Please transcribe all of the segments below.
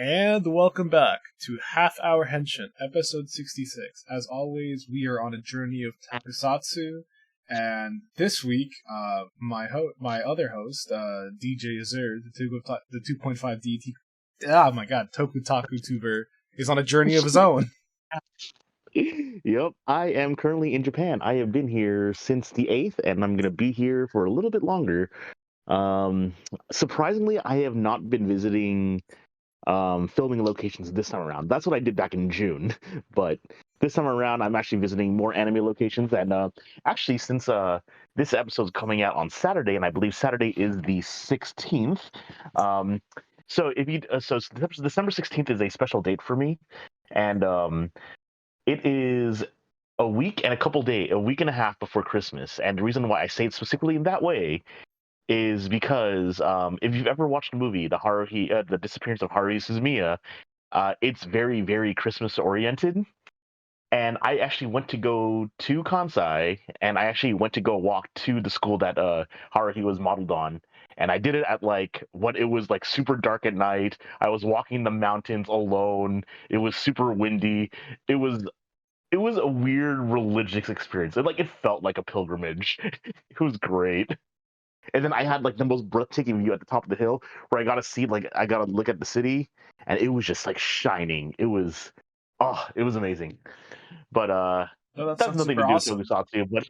And welcome back to Half Hour Henshin, episode 66. As always, we are on a journey of tokusatsu, and this week, my other host, DJ Azure, the 2.5 Toku Taku tuber, is on a journey of his own. Yep, I am currently in Japan. I have been here since the 8th, and I'm going to be here for a little bit longer. Surprisingly, I have not been visiting filming locations this time around. That's what I did back in June, but this time around, I'm actually visiting more anime locations. And actually, since this episode's coming out on Saturday, and I believe Saturday is the 16th, so if you so December 16th is a special date for me, and it is a week and a week and a half before Christmas. And the reason why I say it specifically in that way is because if you've ever watched the movie, the Disappearance of Haruhi Suzumiya, it's very, very Christmas oriented. And I actually went to go to Kansai, and I actually went to go walk to the school that Haruhi was modeled on. And I did it at it was like super dark at night. I was walking the mountains alone. It was super windy. It was a weird religious experience. It felt like a pilgrimage. It was great. And then I had the most breathtaking view at the top of the hill where I got to look at the city, and it was just shining. It was amazing. But No, that that's sounds nothing super to do with awesome. Tokusatsu, but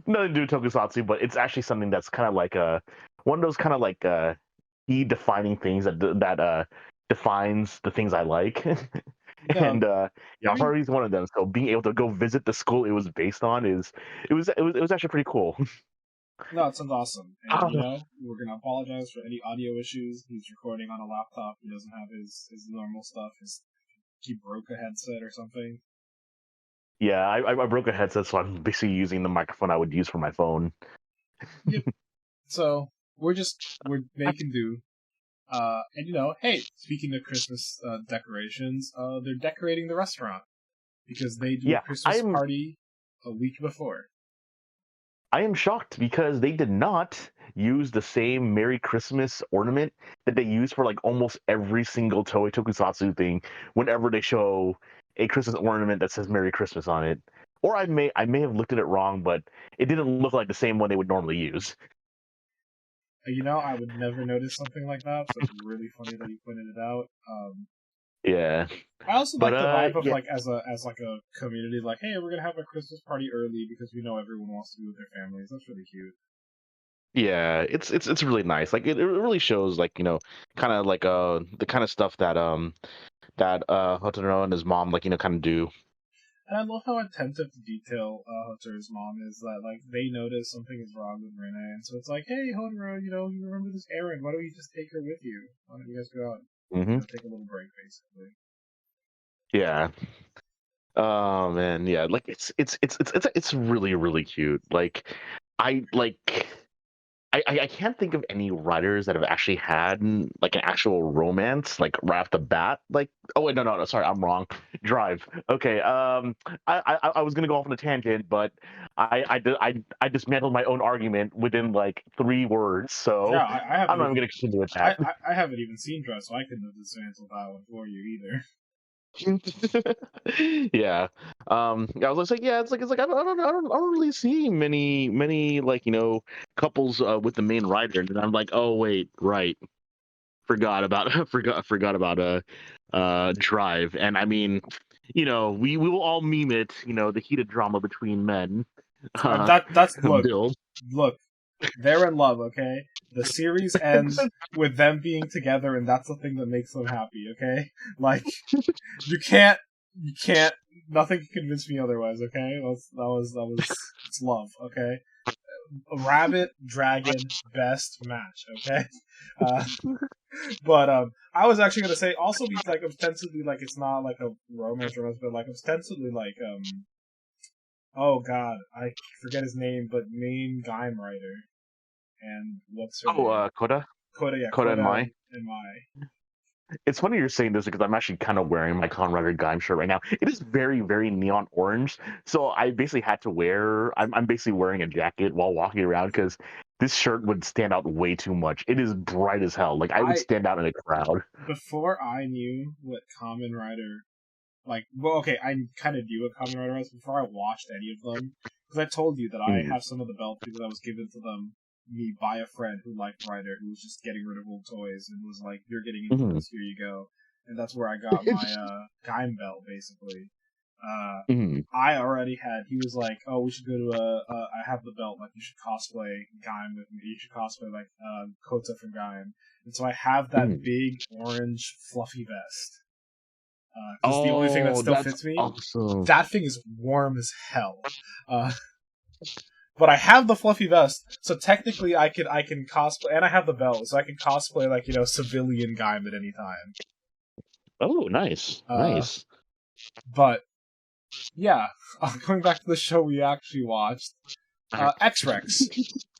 nothing to do with Tokusatsu, but it's actually something that's kind of one of those kind of key defining things that defines the things I like. No, And I mean, Haruhi's one of them. So being able to go visit the school it was based on it was actually pretty cool. no, it sounds awesome. And, we're going to apologize for any audio issues. He's recording on a laptop. He doesn't have his normal stuff. He broke a headset or something. Yeah, I broke a headset, so I'm basically using the microphone I would use for my phone. Yep. So, we're making do. And hey, speaking of Christmas decorations, they're decorating the restaurant because they do a Christmas party a week before. I am shocked because they did not use the same Merry Christmas ornament that they use for almost every single Toei Tokusatsu thing whenever they show a Christmas ornament that says Merry Christmas on it. Or I may have looked at it wrong, but it didn't look like the same one they would normally use. I would never notice something like that, so it's really funny that you pointed it out. Yeah. I also like the vibe of yeah. as a community, hey, we're gonna have a Christmas party early because we know everyone wants to be with their families. That's really cute. Yeah, it's really nice. It really shows kind of the kind of stuff that Hotaru and his mom kind of do. And I love how attentive to detail Hotaru's mom is. That they notice something is wrong with Rene, and so it's hey Hotaru, you remember this errand? Why don't you just take her with you? Why don't you guys go out and take a little break, basically? Yeah. Oh man, yeah. It's really really cute. I like I can't think of any writers that have actually had an actual romance right off the bat. Oh wait, no, sorry, I'm wrong. Drive. Okay. I was gonna go off on a tangent, but I dismantled my own argument within 3 words. So Yeah, I I'm haven't not even gonna continue with that. I haven't even seen Drive, so I couldn't have dismantled that one for you either. Yeah. I was yeah, I don't really see many couples with the main writer, and then I'm oh wait, right, forgot about Drive. And I mean, we will all meme it, the heated drama between men. That's Bill. look, they're in love, okay? The series ends with them being together, and that's the thing that makes them happy, okay? You can't, nothing can convince me otherwise, okay? It's love, okay? Rabbit, dragon, best match, okay? But I was actually gonna say also be ostensibly it's not a romance, but ostensibly oh god, I forget his name, but main Gaim writer. And what's her name? Koda. Koda, yeah, Koda and Mai. and Mai. It's funny you're saying this because I'm actually kind of wearing my Kamen Rider Gaim shirt right now. It is very, very neon orange. So I basically had to I'm basically wearing a jacket while walking around because this shirt would stand out way too much. It is bright as hell. Like I would stand out in a crowd. Before I knew what Kamen Rider, like, well, okay, I kind of knew what Kamen Rider was before I watched any of them, because I told you that I have some of the belts because I was given to me by a friend who liked Rider, who was just getting rid of old toys and was like, "You're getting into this, here you go," and that's where I got my Gaim belt, basically. I already had. He was like, "Oh, we should go to I have the belt. Like, you should cosplay Gaim with me. You should cosplay like Kota from Gaim." And so I have that big orange fluffy vest. Because the only thing that still fits me. Awesome. That thing is warm as hell. But I have the fluffy vest, so technically I can cosplay, and I have the belt, so I can cosplay like civilian Gaim at any time. Oh, nice, nice. But yeah, going back to the show we actually watched, X-Rex.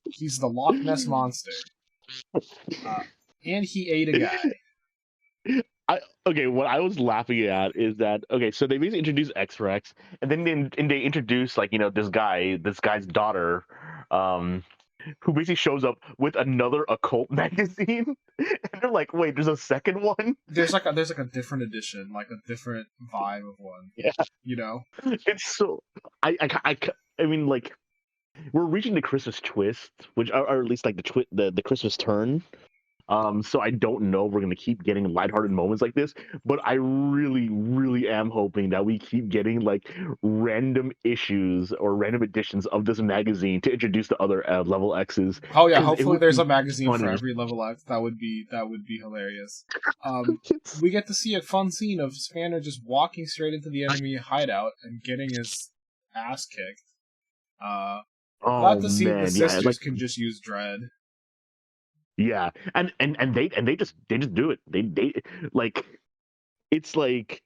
He's the Loch Ness monster, and he ate a guy. What I was laughing at is that so they basically introduce X-Rex, and then they introduce this guy's daughter, who basically shows up with another occult magazine, and they're like, wait, there's a second one? There's like a different edition, like a different vibe of one. Yeah, it's so I mean, like, we're reaching the Christmas twist, which or at least like the Christmas turn. So I don't know if we're going to keep getting lighthearted moments like this, but I really, really am hoping that we keep getting like random issues or random editions of this magazine to introduce the other level X's. Oh yeah, hopefully there's a magazine for every level X. That would be hilarious. We get to see a fun scene of Spanner just walking straight into the enemy hideout and getting his ass kicked. Glad to see the sisters can just use Dread. Yeah, and they just do it. They like, it's like,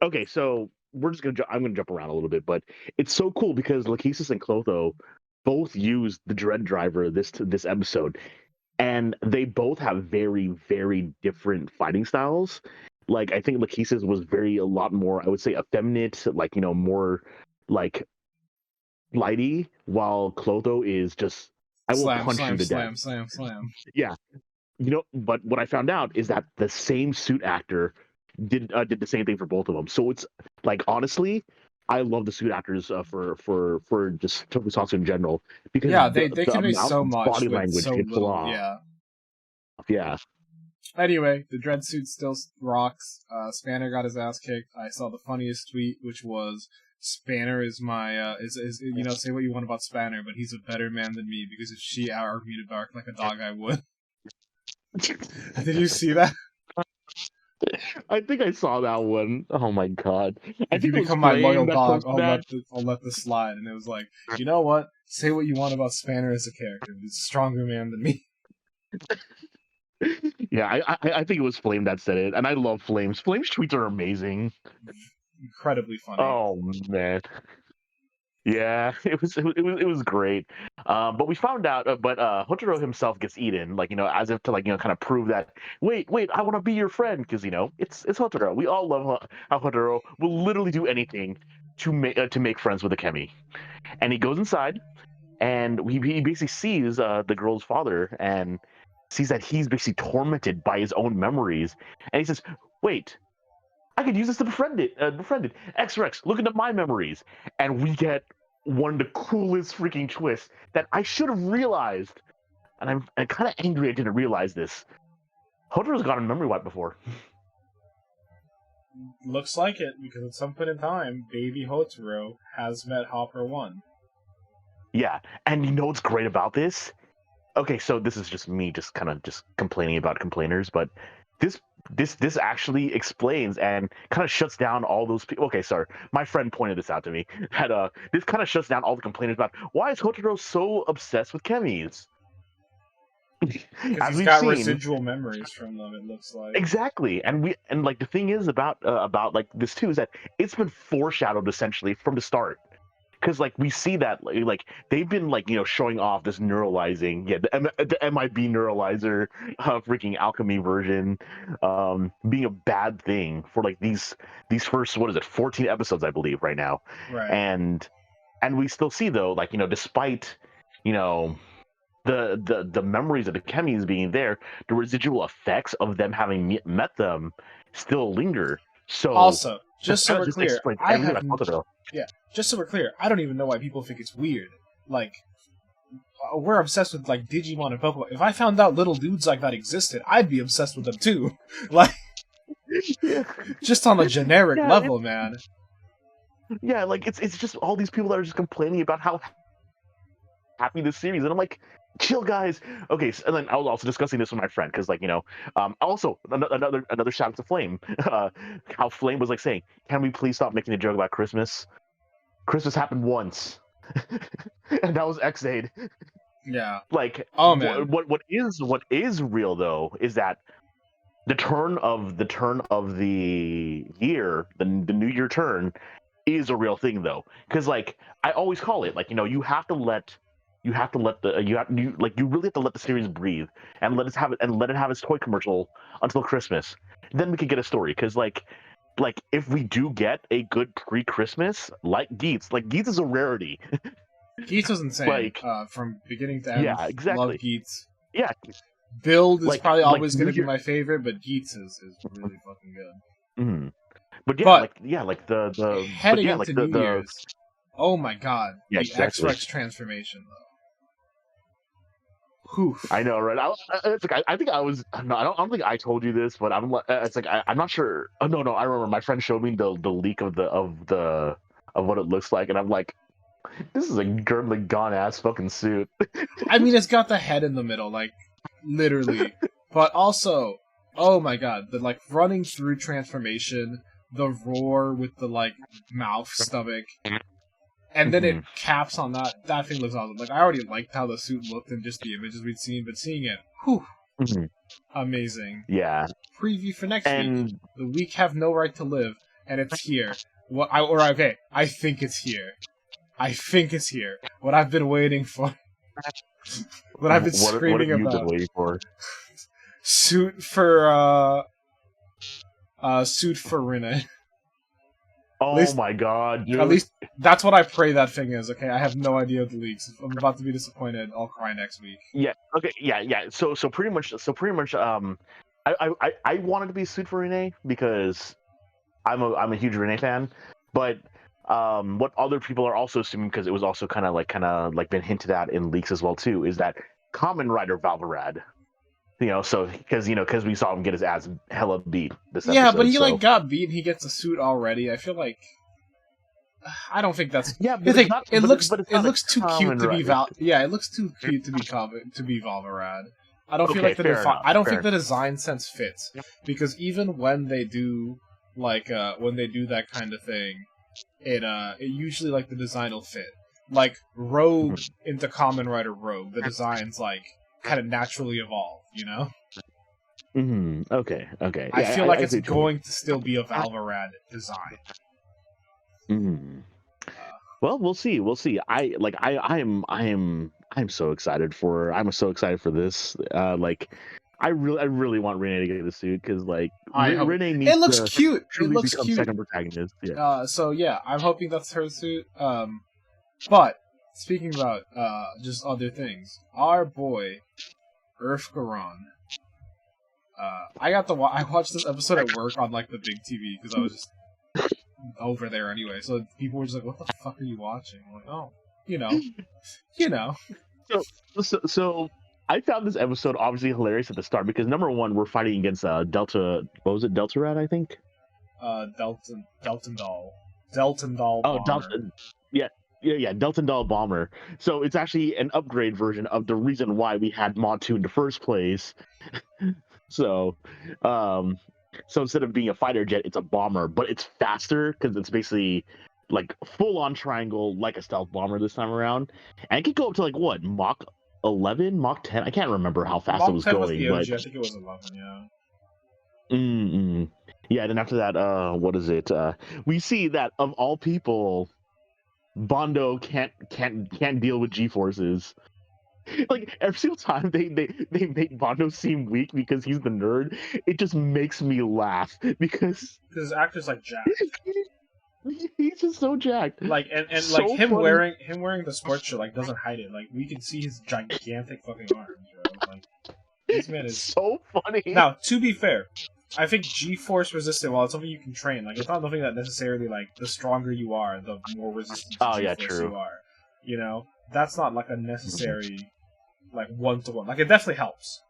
okay, so we're just I'm gonna jump around a little bit, but it's so cool because Lachesis and Clotho both use the Dread driver this episode, and they both have very, very different fighting styles. Like, I think Lachesis was a lot more, I would say, effeminate, like, more like flighty, while Clotho is just, I will punch you to death. Slam. Yeah, but what I found out is that the same suit actor did the same thing for both of them. So it's like, honestly, I love the suit actors for just Tokusatsu in general, because they convey so much body language so little. Yeah. Anyway, the Dread suit still rocks. Spanner got his ass kicked. I saw the funniest tweet, which was, Spanner is my say what you want about Spanner, but he's a better man than me, because if she argued me to bark like a dog, I would. Did you see that? I think I saw that one. Oh my god! If you become my loyal dog, I'll let this slide. And it was like, you know what? Say what you want about Spanner as a character. He's a stronger man than me. Yeah, I think it was Flame that said it, and I love Flame's. Flame's tweets are amazing. Incredibly funny. Oh man. Yeah, it was great. But we found out, but Hotaro himself gets eaten, like, as if to, like, kind of prove that, wait, I want to be your friend, because it's Hotaro. We all love how Hotaro will literally do anything to make friends with Akemi. And he goes inside, and he basically sees the girl's father, and sees that he's basically tormented by his own memories, and he says, wait, I could use this to befriend it. X-Rex, look into my memories. And we get one of the coolest freaking twists that I should have realized. And I'm kind of angry I didn't realize this. Hotaro's got a memory wipe before. Looks like it, because at some point in time, baby Hotaro has met Hopper 1. Yeah, and you know what's great about this? Okay, so this is just me just kind of complaining about complainers, but this actually explains and kind of shuts down all those people. Okay, sorry, my friend pointed this out to me, that this kind of shuts down all the complainers about why is Hotaro so obsessed with Chemis. Because he's got residual memories from them, it looks like. Exactly, and like, the thing is about like this too, is that it's been foreshadowed essentially from the start. Because, like, we see that, like, they've been, like, showing off this neuralizing, the MIB neuralizer, freaking alchemy version, being a bad thing for, like, these first, 14 episodes, I believe, right now. Right. And we still see, though, like, despite, the memories of the chemies being there, the residual effects of them having met them still linger. So Also, just so we're just clear, explains everything about Totoro. just so we're clear, I don't even know why people think it's weird. Like, we're obsessed with like Digimon and Pokemon. If I found out little dudes like that existed, I'd be obsessed with them too. Like, Yeah. just on a generic level, man. Yeah, like it's just all these people that are just complaining about how happy this series, and I'm like, chill, guys. Okay, and then I was also discussing this with my friend because, like, also another shout out to Flame. How Flame was like saying, "Can we please stop making a joke about Christmas? Christmas happened once, and that was Xaid." Yeah. Like, oh man, what is real though is that the turn of the year, the new year turn, is a real thing though, because like I always call it, like, you have to let the you really have to let the series breathe and let it have its toy commercial until Christmas. Then we could get a story, because like if we do get a good pre-Christmas, like Geats is a rarity. Geats was insane. Like, From beginning to end. yeah, Love exactly. Geats. Yeah, Build is probably always going to be Year. my favorite, but Geats is really fucking good. Mm-hmm. But yeah, But like the heading into New Year's, oh my god, yeah, the exactly. X-Rex transformation though. Oof. I know, right? It's like I think I was. No, I don't think I told you this, but I'm. It's like I'm not sure. Oh no, I remember my friend showed me the leak of what it looks like, and I'm like, this is a gone ass fucking suit. I mean, it's got the head in the middle, like literally, but also, oh my god, the like running through transformation, the roar with the like mouth, stomach, and then it caps on that. That thing looks awesome. Like, I already liked how the suit looked in just the images we'd seen, but seeing it, whew, amazing. Yeah. Preview for next week. The week have no right to live, and it's here. I think it's here. I think it's here. What I've been waiting for. What I've been screaming about. What have you been waiting for? Suit for Rene. Oh my god, dude. At least that's what I pray that thing is, okay? I have no idea of the leaks. If I'm about to be disappointed, I'll cry next week. Yeah, okay, yeah. So pretty much I wanted to be Suit for Rene because I'm a huge Rene fan, but what other people are also assuming, because it was also kind of like been hinted at in leaks as well too, is that Kamen Rider Valvarad. So because we saw him get his ass hella beat this episode. Yeah, but he got beat and he gets a suit already. I feel like I don't think that's it looks too cute to be it looks too cute to be Valvarad. I don't feel like the design sense fits, because even when they do that kind of thing, it usually like the design will fit. Like Rogue into Kamen Rider Rogue, the design's like kind of naturally evolve, Okay. I feel like it's going to still be a Valvarad design. Well, we'll see. I'm so excited for this. I really want Renee to get the suit, because Renee needs it looks cute. It looks become cute. Second protagonist. Yeah. So yeah, I'm hoping that's her suit. But speaking about just other things, our boy Earth Garon. I watched this episode at work on like the big TV because I was just over there anyway. So people were just like, "What the fuck are you watching?" I'm like, "Oh, you know." So I found this episode obviously hilarious at the start because, number one, we're fighting against Delta. What was it? Delta Rat, I think. Delton Doll. Oh, Delta. Yeah, Delta Doll Bomber. So it's actually an upgrade version of the reason why we had Mod 2 in the first place. So instead of being a fighter jet, it's a bomber, but it's faster because it's basically like full on triangle, like a stealth bomber this time around, and it could go up to like what, Mach 11, Mach 10. I can't remember how fast it was going, but I think it was 11. Yeah. Yeah, and then after that, what is it? We see that of all people, Bondo can't deal with G-forces. Like, every single time they make Bondo seem weak because he's the nerd, it just makes me laugh because actors like Jack. He's just so jacked. Like and So like him funny. wearing the sports shirt like doesn't hide it. Like we can see his gigantic fucking arms, bro. Like this man is So funny. now, to be fair, I think G-force resistant, while it's something you can train, like it's not something that necessarily like the stronger you are, the more resistant to Oh yeah, G-force true. you are. You know, that's not like a necessary like one to one. Like it definitely helps,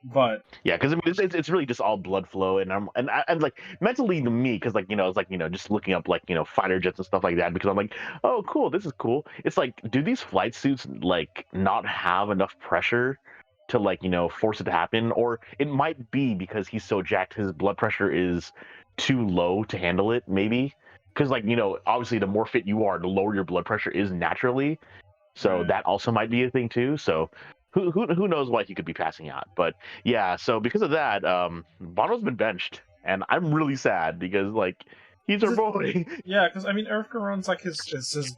but Yeah, because I mean, it's really just all blood flow, and and like mentally to me, because like it's like just looking up like fighter jets and stuff like that, because I'm like, oh cool, this is cool. It's like, do these flight suits like not have enough pressure to like force it to happen, or it might be because he's so jacked, his blood pressure is too low to handle it, maybe. Because like obviously the more fit you are, the lower your blood pressure is naturally, so right. that also might be a thing too. So who knows why he could be passing out? But yeah, so because of that, Bono's been benched, and I'm really sad because like he's our boy. Yeah, because I mean, Erfgaron's like his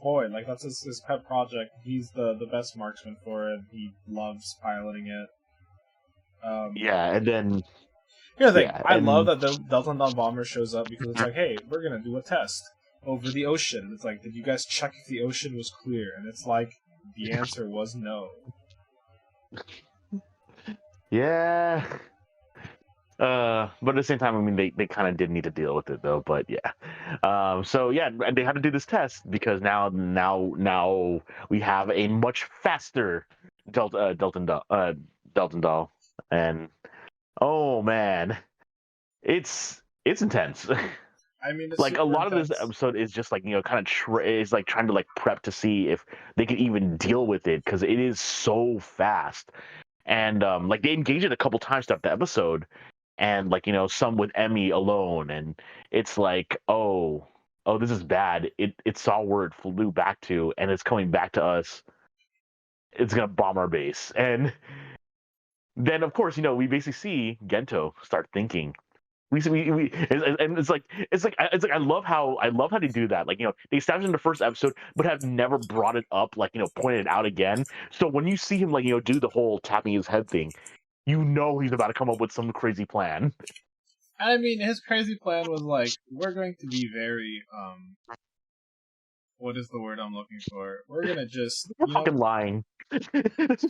boy. Like that's his pet project. He's the best marksman for it. He loves piloting it. Yeah, and then Here's the thing. yeah, I love and that the Delta Dawn bomber shows up because it's like, hey, we're gonna do a test over the ocean. And it's like, did you guys check if the ocean was clear? And it's like, the answer was no. yeah. But at the same time, I mean, they kind of did need to deal with it though. But yeah, so yeah, and they had to do this test because now we have a much faster Delta doll, and oh man, it's intense. I mean, it's Like a super lot of this intense. episode is just like kind of is like trying to like prep to see if they can even deal with it because it is so fast, and like they engage it a couple times throughout the episode, and like some with Emmy alone, and it's like oh this is bad. It saw where it flew back to, and it's coming back to us. It's gonna bomb our base, and then of course we basically see Gento start thinking. And it's like I love how they do that. Like they established in the first episode, but have never brought it up, like pointed it out again. So when you see him like do the whole tapping his head thing, he's about to come up with some crazy plan. I mean, his crazy plan was like, we're going to be very what is the word I'm looking for? We're gonna just We're fucking lying.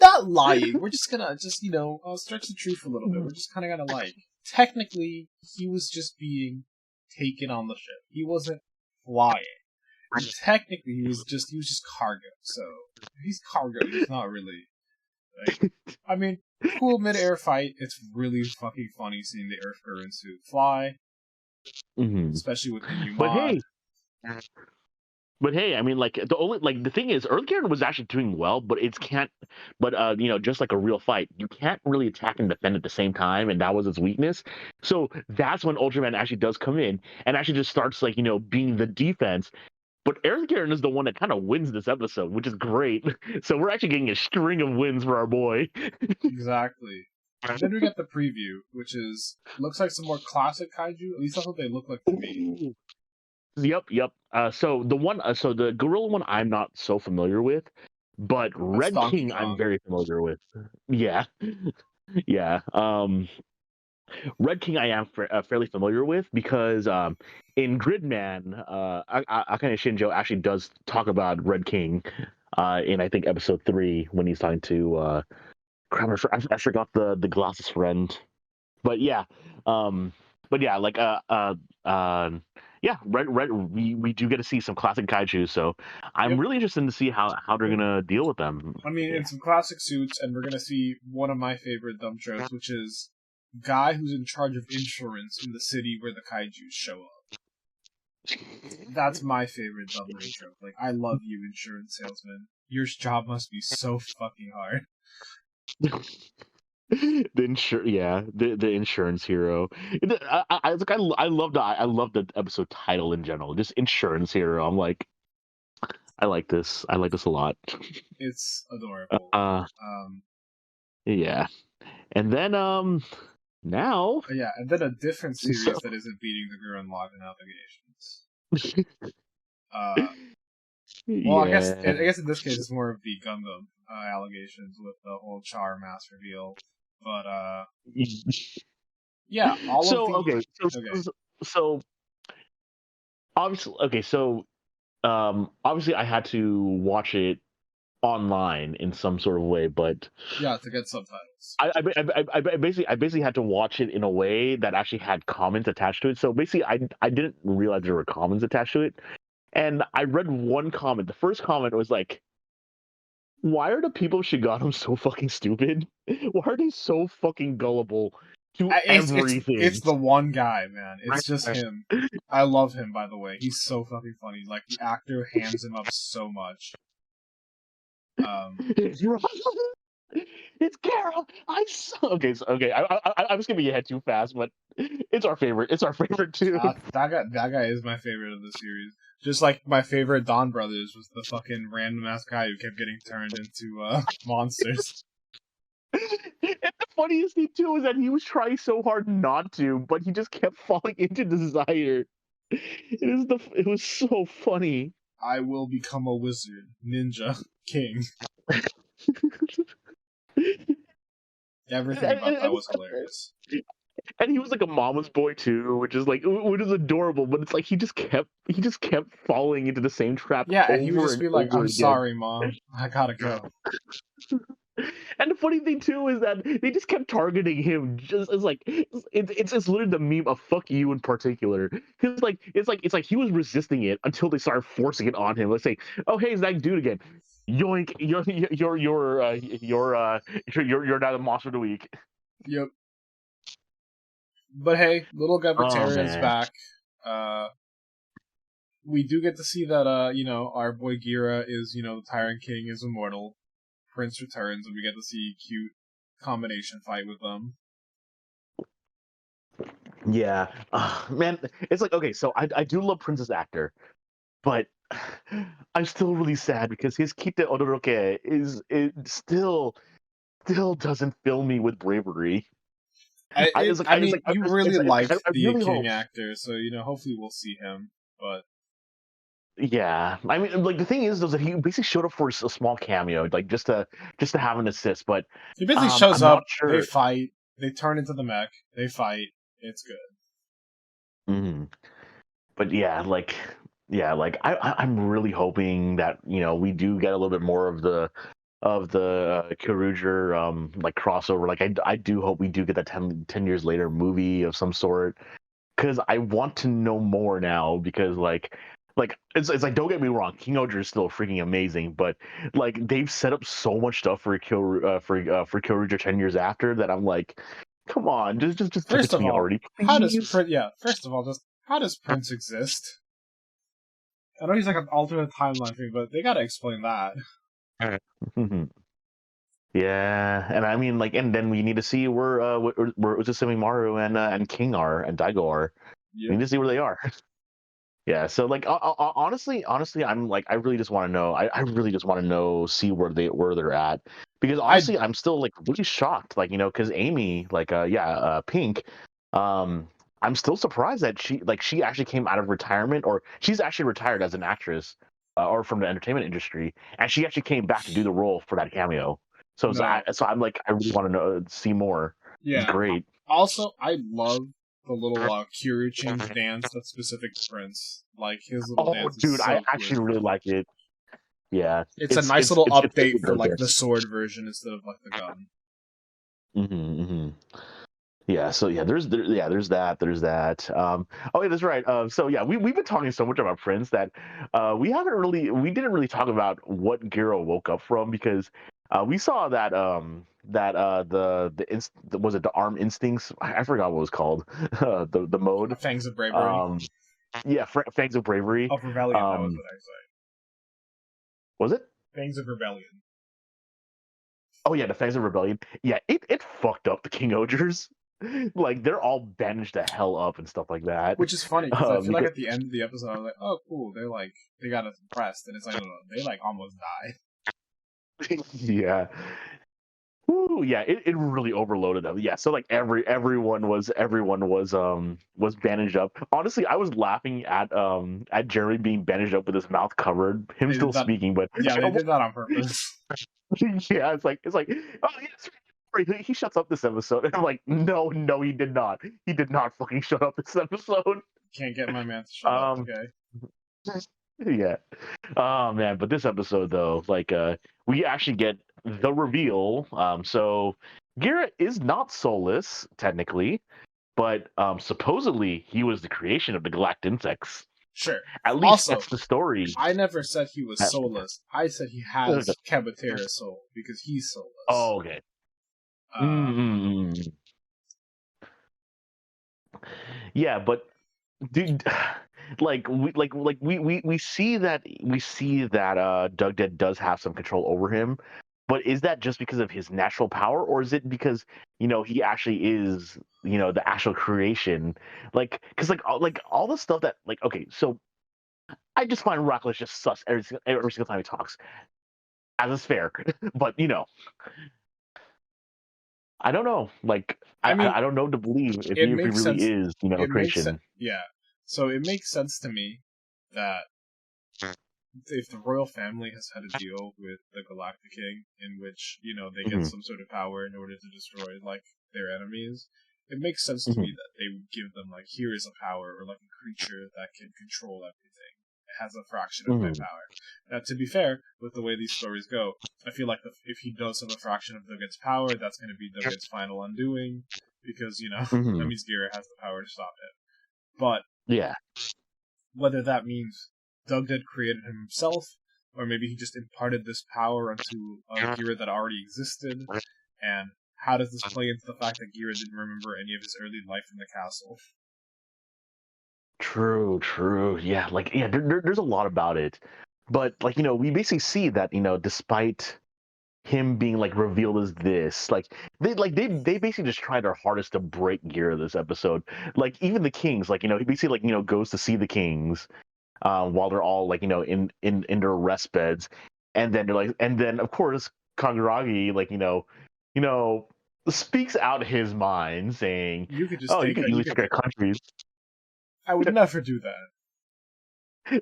not lying. We're just gonna stretch the truth a little bit. We're just kind of gonna like. Technically, he was just being taken on the ship. He wasn't flying. And technically, he was just cargo. So if he's cargo, he's not really like. I mean, cool mid-air fight. It's really fucking funny seeing the Earth current suit fly, Mhm. especially with the new But mod. hey, I mean, like the thing is, Earth Karen was actually doing well, but it's can't. But just like a real fight, you can't really attack and defend at the same time, and that was its weakness. So that's when Ultraman actually does come in and actually just starts like being the defense. But Earth Karen is the one that kind of wins this episode, which is great. So we're actually getting a string of wins for our boy. Exactly. And then we get the preview, which looks like some more classic kaiju. At least that's what they look like to me. Yep. So the gorilla one I'm not so familiar with, but That's Red Donkey King I'm Kong. very familiar with. Yeah, yeah. Red King I am fairly familiar with because in Gridman, Akane Shinjo actually does talk about Red King in I think episode 3 when he's talking to crap, I forgot the glasses friend, but yeah, um, like yeah, red. We do get to see some classic kaiju, so I'm Yep. really interested to see how they're gonna deal with them. I mean, Yeah. in some classic suits, and we're gonna see one of my favorite dumb tropes, which is guy who's in charge of insurance in the city where the kaiju show up. That's my favorite dumb trope. Like, I love you, insurance salesman. Your job must be so fucking hard. The insurance hero. I love the episode title in general, just insurance hero. I'm like, I like this a lot. It's adorable. Uh, yeah, and then now, Yeah, and then a different so, series that isn't beating the Gurren Lagann allegations. Uh, well, I yeah. guess in this case it's more of the Gundam allegations with the whole Char mass reveal. But yeah, all of So the okay, okay. so obviously, okay, so obviously I had to watch it online in some sort of way, but Yeah, to get subtitles. I basically had to watch it in a way that actually had comments attached to it. So basically, I didn't realize there were comments attached to it, and I read one comment. The first comment was like, "Why are the people of Shiganum so fucking stupid? Why are they so fucking gullible to It's everything?" the one guy, man. It's just him. I love him, by the way. He's so fucking funny. Like the actor hams him up so much. It's wrong. It's Carol. Okay. So, okay, I was skipping ahead too fast, but it's our favorite. It's our favorite too. That guy is my favorite of the series. Just like my favorite Don Brothers was the fucking random ass guy who kept getting turned into monsters. And the funniest thing too is that he was trying so hard not to, but he just kept falling into desire. It was so funny. I will become a wizard, ninja, king. Everything about that was hilarious. And he was like a mama's boy too, which is adorable. But it's like he just kept falling into the same trap Yeah, and he would over just and be like, over "I'm again. sorry, mom. I gotta go." And the funny thing too is that they just kept targeting him. Just it's like it's literally the meme of "fuck you" in particular. Because it's like he was resisting it until they started forcing it on him. Let's say, "Oh hey, it's that dude again." Yoink! You're now the monster of the week. Yep. But hey, little Oh Gabritarian's man. back. Uh, we do get to see that, our boy Gira is, the Tyrant King is immortal. Prince returns, and we get to see a cute combination fight with them. Yeah, man, it's like okay, so I do love Princess Actor, but I'm still really sad because his Kite Odoroke is it still doesn't fill me with bravery. You really like I the really King hope. actor, so hopefully we'll see him. But Yeah, I mean, like the thing is, though, that he basically showed up for a small cameo, like just to have an assist. But he basically shows I'm not up, they sure. fight, they turn into the mech, they fight. It's good. Mhm. But like I'm really hoping that we do get a little bit more of the Kyoryuger like crossover. Like I do hope we do get that 10 years later movie of some sort because I want to know more now because like it's like don't get me wrong, King Oger is still freaking amazing, but like they've set up so much stuff for for Kyoryuger 10 years after that I'm like, come on, just give it First to of me all, already, please. First of all, just how does Prince exist? I know he's like an alternate timeline thing, but they gotta explain that. Yeah, and I mean, like, and then we need to see where Uzusumi and King are and Daigo are. We Yep. need to see where they are. Yeah, so like, honestly, I'm like, I really just want to know. I really just want to know, see where they're at, because I honestly, I'm still like really shocked, like because Amy, like, Pink, um, I'm still surprised that she actually came out of retirement, or she's actually retired as an actress, or from the entertainment industry, and she actually came back to do the role for that cameo. no. So I'm like, I really want to know, see more. It's Yeah. great. Also, I love the little Kyoryuchin's dance that's specific to Prince. Like his little Oh, dance is dude, I so actually cool. really like it. Yeah, It's a nice little it's update really for good like there. the sword version instead of like the gun. Yeah, so yeah, there's that. Oh yeah, that's right. So yeah, we've been talking so much about Prince that we didn't really talk about what Gero woke up from because we saw that was it the Arm Instincts? I forgot what it was called. The mode. Fangs of Bravery. Um, yeah, Fangs of Bravery. Of Rebellion, that was Um, what I said. was it? Fangs of Rebellion. Oh yeah, the Fangs of Rebellion. Yeah, it fucked up the King Ogres. Like they're all bandaged the hell up and stuff like that. Which is funny because I feel like Because at the end of the episode I was like, oh cool, they got us impressed, and it's like no, they like almost die. yeah. Ooh, yeah, it really overloaded them. Yeah, so like everyone was bandaged up. Honestly, I was laughing at Jeremy being bandaged up with his mouth covered, him They did still that. speaking, but Yeah, they did that on purpose. yeah, it's like oh yes, he shuts up this episode. And I'm like, no, he did not. He did not fucking shut up this episode. Can't get my man to shut up. Um, Okay. Yeah. Oh man, but this episode though, like we actually get the reveal. So Gira is not soulless technically, but supposedly he was the creation of the Galactic Insects. Sure. At least Also, that's the story. I never said he was That, soulless. I said he has Kabatera's soul because he's soulless. oh, okay. Uh, Mm-mm-mm. Yeah, but dude, we see that Doug Dead does have some control over him, but is that just because of his natural power, or is it because he actually is the actual creation? Like, because like all the stuff that like okay, so I just find Rockledge just sus every single time he talks, as is fair, but I don't know, like I mean, I don't know to believe if it he makes really sense. is It makes sense. creation. Yeah. So it makes sense to me that if the royal family has had a deal with the Galactic King in which, they get Hmm. some sort of power in order to destroy, like, their enemies, it makes sense to Hmm. me that they would give them, like, here is a power, or, like, a creature that can control everything. It has a fraction of my Hmm. power. Now, to be fair, with the way these stories go, I feel like if he does have a fraction of Duggan's power, that's going to be Duggan's final undoing, because, that Hmm. means Gira has the power to stop him. But Yeah. whether that means Doug did created him himself, or maybe he just imparted this power onto a Gira that already existed, and how does this play into the fact that Gira didn't remember any of his early life in the castle? True, true. Yeah, like yeah, there's a lot about it. But like, we basically see that, despite him being like revealed as this, they basically just try their hardest to break Gear this episode. Like even the Kings, like, he basically like, goes to see the Kings while they're all like, in their rest beds. And then they're like and then of course Kaguragi, like, you know, speaks out his mind saying, You could just "Oh, you take can a, you easily could. take our countries." I would never do that.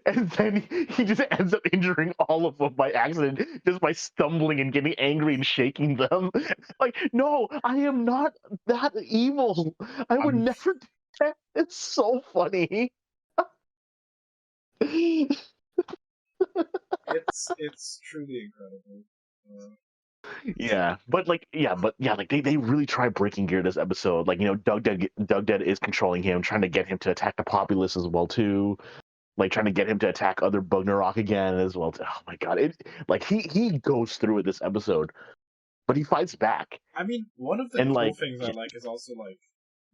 And then he just ends up injuring all of them by accident, just by stumbling and getting angry and shaking them. Like, no, I am not that evil. I would I'm. never do that. It's so funny. It's truly incredible. Yeah, like they really try breaking Gear this episode. Like, Doug Dead is controlling him, trying to get him to attack the populace as well too. Like trying to get him to attack other Bugnarok again as well. Oh my god! It like he goes through it this episode, but he fights back. I mean, one of the And cool like, things I like is also like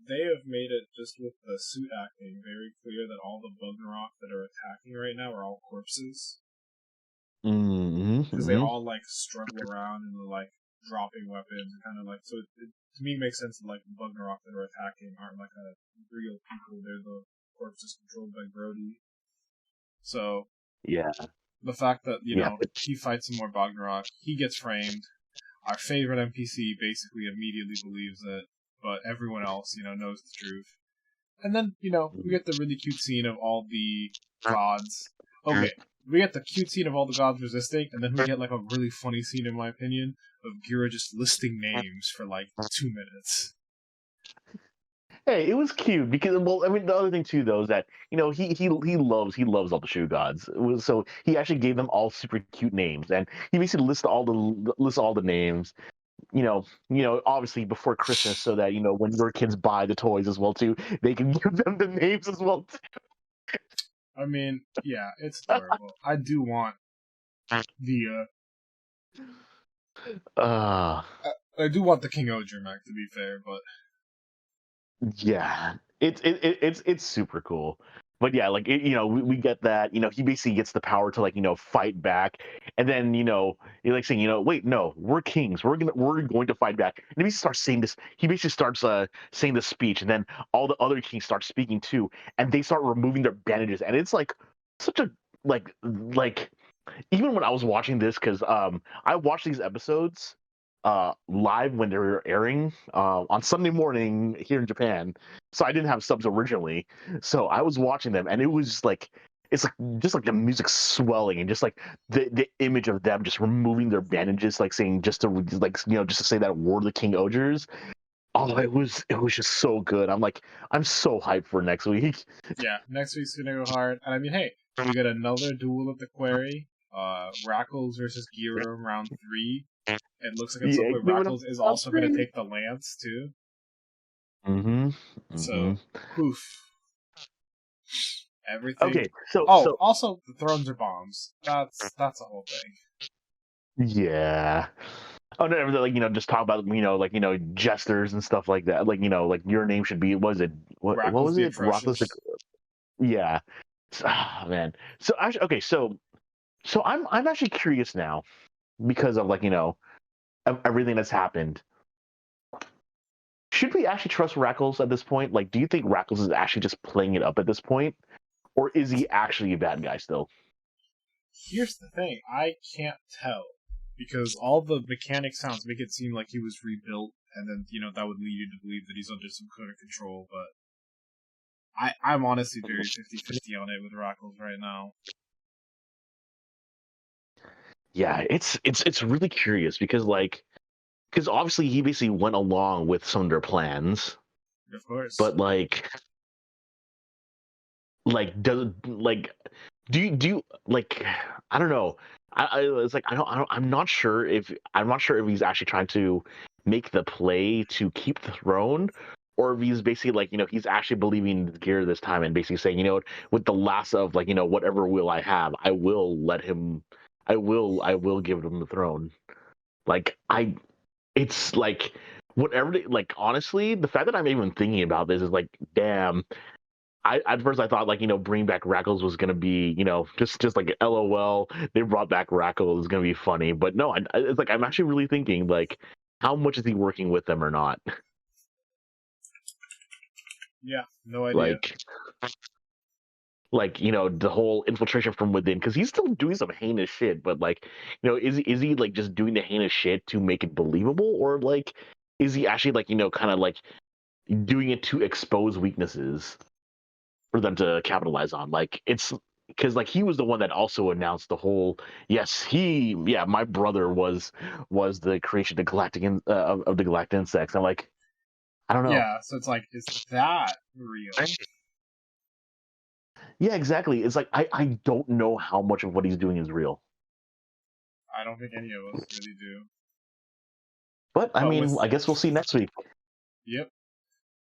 they have made it just with the suit acting very clear that all the Bugnarok that are attacking right now are all corpses. mm-hmm, Because they mm-hmm. all like struggle around and they're like dropping weapons and kind of like it to me makes sense that like the Bugnarok that are attacking aren't like a real people, they're the corpses controlled by Brody. So Yeah, the fact that yeah, he fights some more Bugnarok, he gets framed. Our favorite NPC basically immediately believes it, but everyone else knows the truth. And then we get the really cute scene of all the gods. Okay, we get the cute scene of all the gods resisting, and then we get like a really funny scene, in my opinion, of Gira just listing names for like 2 minutes. Hey, it was cute because, well, I mean, the other thing too though is that he loves all the shoe gods. So he actually gave them all super cute names, and he basically lists all the names. Obviously before Christmas, so that when your kids buy the toys as well too, they can give them the names as well I mean, yeah, it's adorable. I do want the Uh, I do want the King Odger mech, to be fair, but yeah, it's super cool. But yeah, like we get that. He basically gets the power to like fight back, and then you're like saying wait, no, we're kings, we're going to fight back. And he starts saying this. He basically starts saying the speech, and then all the other kings start speaking too, and they start removing their bandages, and it's like such a like even when I was watching this, because I watched these episodes live when they were airing on Sunday morning here in Japan. So I didn't have subs originally. So I was watching them, and it was like it's like just like the music swelling and just like the image of them just removing their bandages, like saying just to like just to say that word, the King Ogres. Oh, it was just so good. I'm so hyped for next week. yeah, next week's gonna go hard. And I mean, hey, We get another duel at the quarry. Rackles versus Giro in round 3. It looks like at some point Rackles is also going to take the lance too. So, poof. Everything. Okay, so also the thrones are bombs. That's a whole thing. Yeah. Oh no, like just talk about jesters and stuff like that. Like like your name should be. What was it? Rackles. Yeah. Man. So actually, okay. So I'm actually curious now because of of everything that's happened. Should we actually trust Rackles at this point? Like, do you think Rackles is actually just playing it up at this point, or is he actually a bad guy still? Here's the thing: I can't tell because all the mechanic sounds make it seem like he was rebuilt, and then that would lead you to believe that he's under some kind of control. But I'm honestly very 50-50 on it with Rackles right now. Yeah, it's really curious because obviously he basically went along with some of their plans. Of course. But do you I don't know. It's like I'm not sure if he's actually trying to make the play to keep the throne, or if he's basically he's actually believing the gear this time and basically saying, with the last of whatever will I have, I will give him the throne. It's whatever honestly, the fact that I'm even thinking about this is damn. At first I thought bringing back Rackles was gonna be just like LOL. They brought back Rackles, is gonna be funny, but no, it's I'm actually really thinking how much is he working with them or not? Yeah, no idea. The whole infiltration from within, because he's still doing some heinous shit, but is he just doing the heinous shit to make it believable, or is he actually kind of doing it to expose weaknesses for them to capitalize on? It's because he was the one that also announced the whole my brother was the creation of of the galactic insects. I'm I don't know. Yeah, so it's is that real? Yeah, exactly. It's I don't know how much of what he's doing is real. I don't think any of us really do. But I mean, I guess we'll see next week. Yep.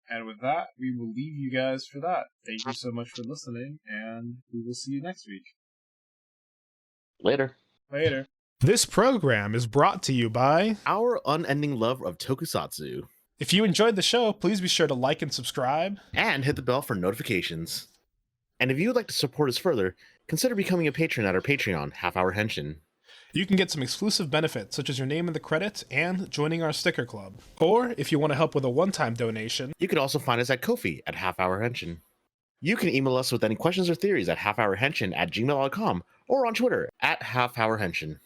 And with that, we will leave you guys for that. Thank you so much for listening, and we will see you next week. Later. This program is brought to you by our unending love of tokusatsu. If you enjoyed the show, please be sure to like and subscribe. And hit the bell for notifications. And if you would like to support us further, consider becoming a patron at our Patreon, Half Hour Henshin. You can get some exclusive benefits, such as your name in the credits and joining our sticker club. Or, if you want to help with a one-time donation, you can also find us at Ko-fi at Half Hour Henshin. You can email us with any questions or theories at halfhourhenshin@gmail.com or on Twitter at halfhourhenshin.